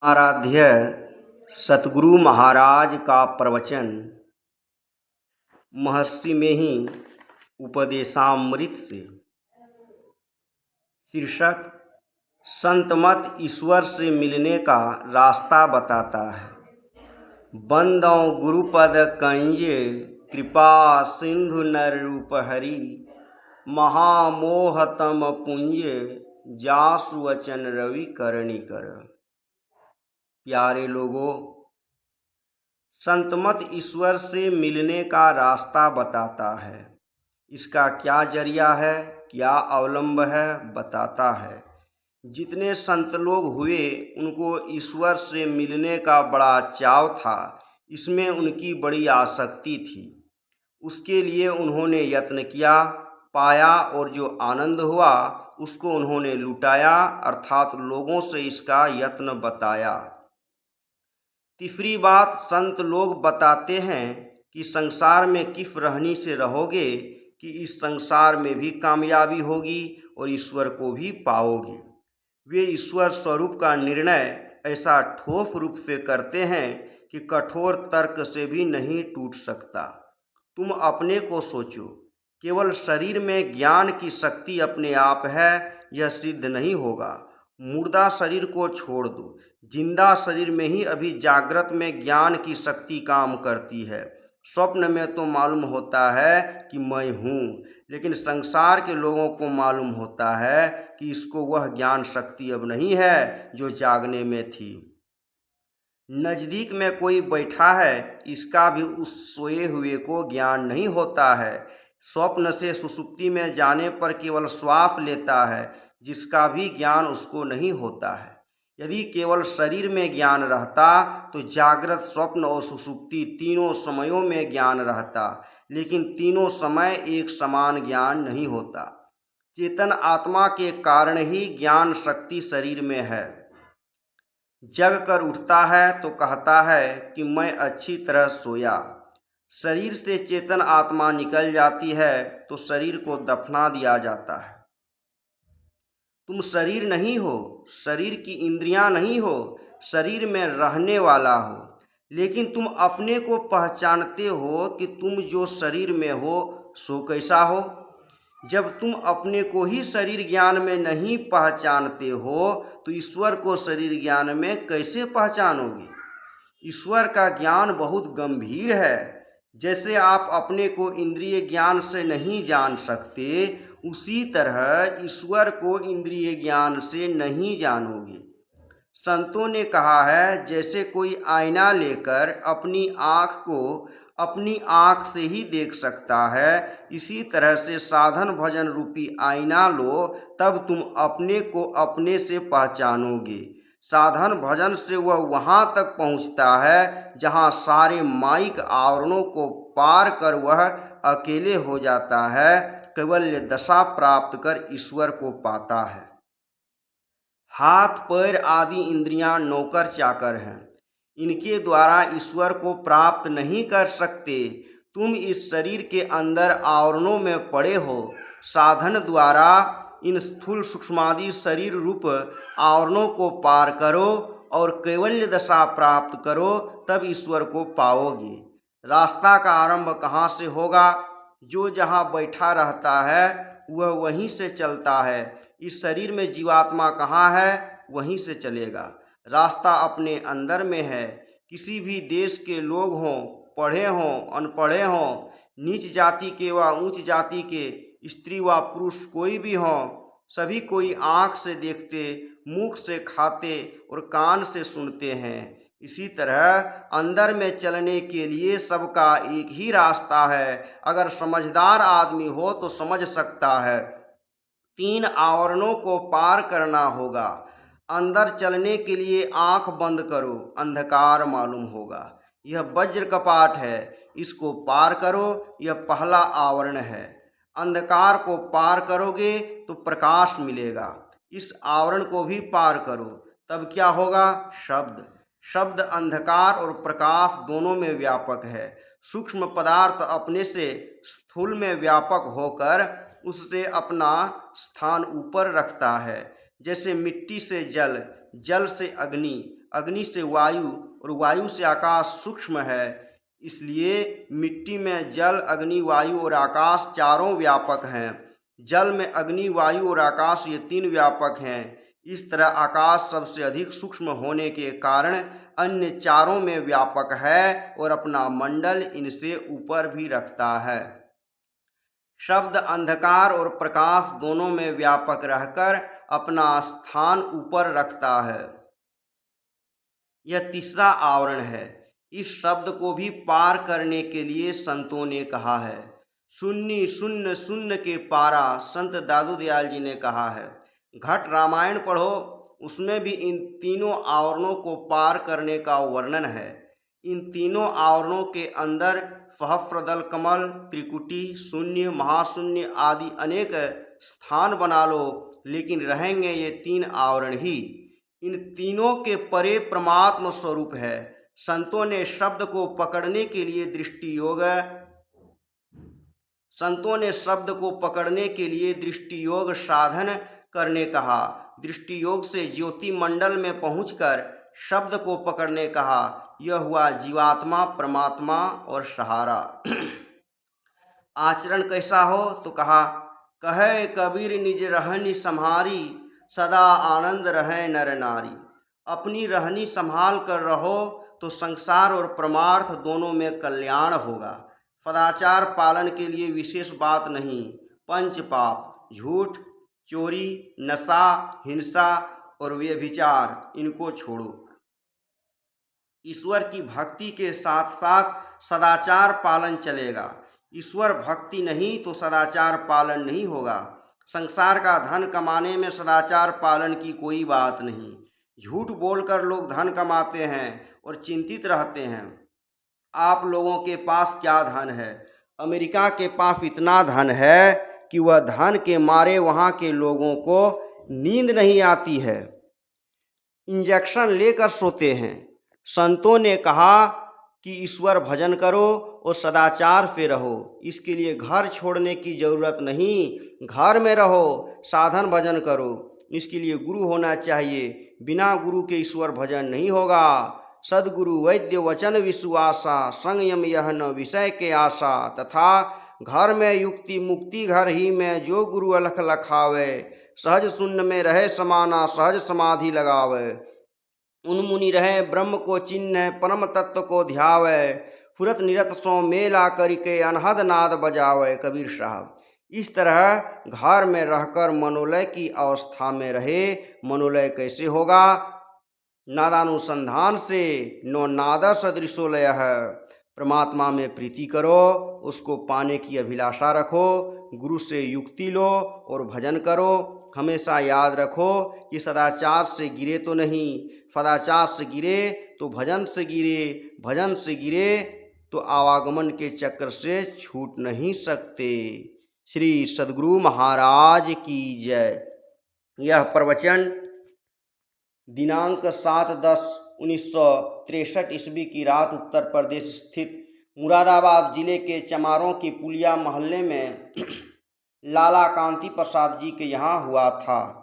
आराध्य सतगुरु महाराज का प्रवचन महर्षि में ही उपदेशामृत से। शीर्षक संतमत ईश्वर से मिलने का रास्ता बताता है। बंदौ गुरुपद कंजे कृपा सिंधु नर रूप हरि महामोहतम पुंजे जासु वचन रवि करणी कर। प्यारे लोगों, संतमत ईश्वर से मिलने का रास्ता बताता है। इसका क्या जरिया है, क्या अवलंब है, बताता है। जितने संत लोग हुए उनको ईश्वर से मिलने का बड़ा चाव था, इसमें उनकी बड़ी आसक्ति थी। उसके लिए उन्होंने यत्न किया, पाया और जो आनंद हुआ उसको उन्होंने लुटाया, अर्थात लोगों से इसका यत्न बताया। तीसरी बात, संत लोग बताते हैं कि संसार में किस रहनी से रहोगे कि इस संसार में भी कामयाबी होगी और ईश्वर को भी पाओगे। वे ईश्वर स्वरूप का निर्णय ऐसा ठोस रूप से करते हैं कि कठोर तर्क से भी नहीं टूट सकता। तुम अपने को सोचो, केवल शरीर में ज्ञान की शक्ति अपने आप है, यह सिद्ध नहीं होगा। मुर्दा शरीर को छोड़ दो, जिंदा शरीर में ही अभी जागृत में ज्ञान की शक्ति काम करती है। स्वप्न में तो मालूम होता है कि मैं हूँ, लेकिन संसार के लोगों को मालूम होता है कि इसको वह ज्ञान शक्ति अब नहीं है जो जागने में थी। नज़दीक में कोई बैठा है, इसका भी उस सोए हुए को ज्ञान नहीं होता है। स्वप्न से सुषुप्ति में जाने पर केवल श्वास लेता है, जिसका भी ज्ञान उसको नहीं होता है। यदि केवल शरीर में ज्ञान रहता तो जागृत, स्वप्न और सुषुप्ति तीनों समयों में ज्ञान रहता, लेकिन तीनों समय एक समान ज्ञान नहीं होता। चेतन आत्मा के कारण ही ज्ञान शक्ति शरीर में है। जग कर उठता है तो कहता है कि मैं अच्छी तरह सोया। शरीर से चेतन आत्मा निकल जाती है तो शरीर को दफना दिया जाता है। तुम शरीर नहीं हो, शरीर की इंद्रियां नहीं हो, शरीर में रहने वाला हो, लेकिन तुम अपने को पहचानते हो कि तुम जो शरीर में हो सो कैसा हो। जब तुम अपने को ही शरीर ज्ञान में नहीं पहचानते हो तो ईश्वर को शरीर ज्ञान में कैसे पहचानोगे। ईश्वर का ज्ञान बहुत गंभीर है। जैसे आप अपने को इंद्रिय ज्ञान से नहीं जान सकते, उसी तरह ईश्वर को इंद्रिय ज्ञान से नहीं जानोगे। संतों ने कहा है, जैसे कोई आईना लेकर अपनी आँख को अपनी आँख से ही देख सकता है, इसी तरह से साधन भजन रूपी आईना लो, तब तुम अपने को अपने से पहचानोगे। साधन भजन से वह वहाँ तक पहुँचता है जहाँ सारे माइक आवरणों को पार कर वह अकेले हो जाता है, कैवल्य दशा प्राप्त कर ईश्वर को पाता है। हाथ पैर आदि इंद्रियां नौकर चाकर हैं, इनके द्वारा ईश्वर को प्राप्त नहीं कर सकते। तुम इस शरीर के अंदर आवरणों में पड़े हो। साधन द्वारा इन स्थूल सूक्ष्मादि शरीर रूप आवरणों को पार करो और कैवल्य दशा प्राप्त करो, तब ईश्वर को पाओगे। रास्ता का आरंभ कहाँ से होगा? जो जहाँ बैठा रहता है वह वहीं से चलता है। इस शरीर में जीवात्मा कहाँ है, वहीं से चलेगा। रास्ता अपने अंदर में है। किसी भी देश के लोग हों, पढ़े हों, अनपढ़े हों, नीच जाति के व ऊंच जाति के, स्त्री व पुरुष कोई भी हों, सभी कोई आँख से देखते, मुख से खाते और कान से सुनते हैं। इसी तरह अंदर में चलने के लिए सबका एक ही रास्ता है। अगर समझदार आदमी हो तो समझ सकता है। 3 आवरणों को पार करना होगा। अंदर चलने के लिए आंख बंद करो, अंधकार मालूम होगा। यह वज्र कपाट है, इसको पार करो, यह पहला आवरण है। अंधकार को पार करोगे तो प्रकाश मिलेगा। इस आवरण को भी पार करो, तब क्या होगा? शब्द। शब्द अंधकार और प्रकाश दोनों में व्यापक है। सूक्ष्म पदार्थ अपने से स्थूल में व्यापक होकर उससे अपना स्थान ऊपर रखता है। जैसे मिट्टी से जल, जल से अग्नि, अग्नि से वायु और वायु से आकाश सूक्ष्म है। इसलिए मिट्टी में जल, अग्नि, वायु और आकाश चारों व्यापक हैं। जल में अग्नि, वायु और आकाश ये तीन व्यापक हैं। इस तरह आकाश सबसे अधिक सूक्ष्म होने के कारण अन्य चारों में व्यापक है और अपना मंडल इनसे ऊपर भी रखता है। शब्द अंधकार और प्रकाश दोनों में व्यापक रहकर अपना स्थान ऊपर रखता है। यह तीसरा आवरण है। इस शब्द को भी पार करने के लिए संतों ने कहा है। शून्य शून्य शून्य के पारा संत दादू दयाल जी ने कहा है। घट रामायण पढ़ो, उसमें भी इन तीनों आवरणों को पार करने का वर्णन है। इन तीनों आवरणों के अंदर सहस्रदल कमल, त्रिकुटी, शून्य, महाशून्य आदि अनेक स्थान बना लो, लेकिन रहेंगे ये तीन आवरण ही। इन तीनों के परे परमात्म स्वरूप है। संतों ने शब्द को पकड़ने के लिए दृष्टि योग साधन करने कहा। दृष्टि योग से ज्योति मंडल में पहुंचकर शब्द को पकड़ने कहा। यह हुआ जीवात्मा, परमात्मा और सहारा। आचरण कैसा हो तो कहा, कहे कबीर निज रहनी सम्हारी, सदा आनंद रहे नर नारी। अपनी रहनी संभाल कर रहो तो संसार और परमार्थ दोनों में कल्याण होगा। सदाचार पालन के लिए विशेष बात नहीं। पंच पाप, झूठ, चोरी, नशा, हिंसा और व्यभिचार, इनको छोड़ो। ईश्वर की भक्ति के साथ साथ सदाचार पालन चलेगा। ईश्वर भक्ति नहीं तो सदाचार पालन नहीं होगा। संसार का धन कमाने में सदाचार पालन की कोई बात नहीं। झूठ बोलकर लोग धन कमाते हैं और चिंतित रहते हैं। आप लोगों के पास क्या धन है? अमेरिका के पास इतना धन है कि वह धन के मारे वहाँ के लोगों को नींद नहीं आती है, इंजेक्शन लेकर सोते हैं। संतों ने कहा कि ईश्वर भजन करो और सदाचार से रहो। इसके लिए घर छोड़ने की ज़रूरत नहीं, घर में रहो, साधन भजन करो। इसके लिए गुरु होना चाहिए। बिना गुरु के ईश्वर भजन नहीं होगा। सदगुरु वैद्य वचन विश्वासा, संयम यह न विषय के आशा। तथा घर में युक्ति मुक्ति, घर ही में जो गुरु अलख लखावे। सहज शून्य में रहे समाना, सहज समाधि लगावे। उन्मुनि रहे ब्रह्म को चिन्ह, परम तत्व को ध्यावे। फुरत निरत सो मेला करके अनहद नाद बजावे। कबीर साहब इस तरह घर में रहकर मनोलय की अवस्था में रहे। मनोलय कैसे होगा? नादानुसंधान से नो नादा सदृशोलय है। परमात्मा में प्रीति करो, उसको पाने की अभिलाषा रखो, गुरु से युक्ति लो और भजन करो। हमेशा याद रखो कि सदाचार से गिरे तो नहीं, सदाचार से गिरे तो भजन से गिरे, भजन से गिरे तो आवागमन के चक्र से छूट नहीं सकते। श्री सद्गुरु महाराज की जय। यह प्रवचन दिनांक 7/10/1963 ईस्वी की रात उत्तर प्रदेश स्थित मुरादाबाद जिले के चमारों की पुलिया मोहल्ले में लाला कांति प्रसाद जी के यहाँ हुआ था।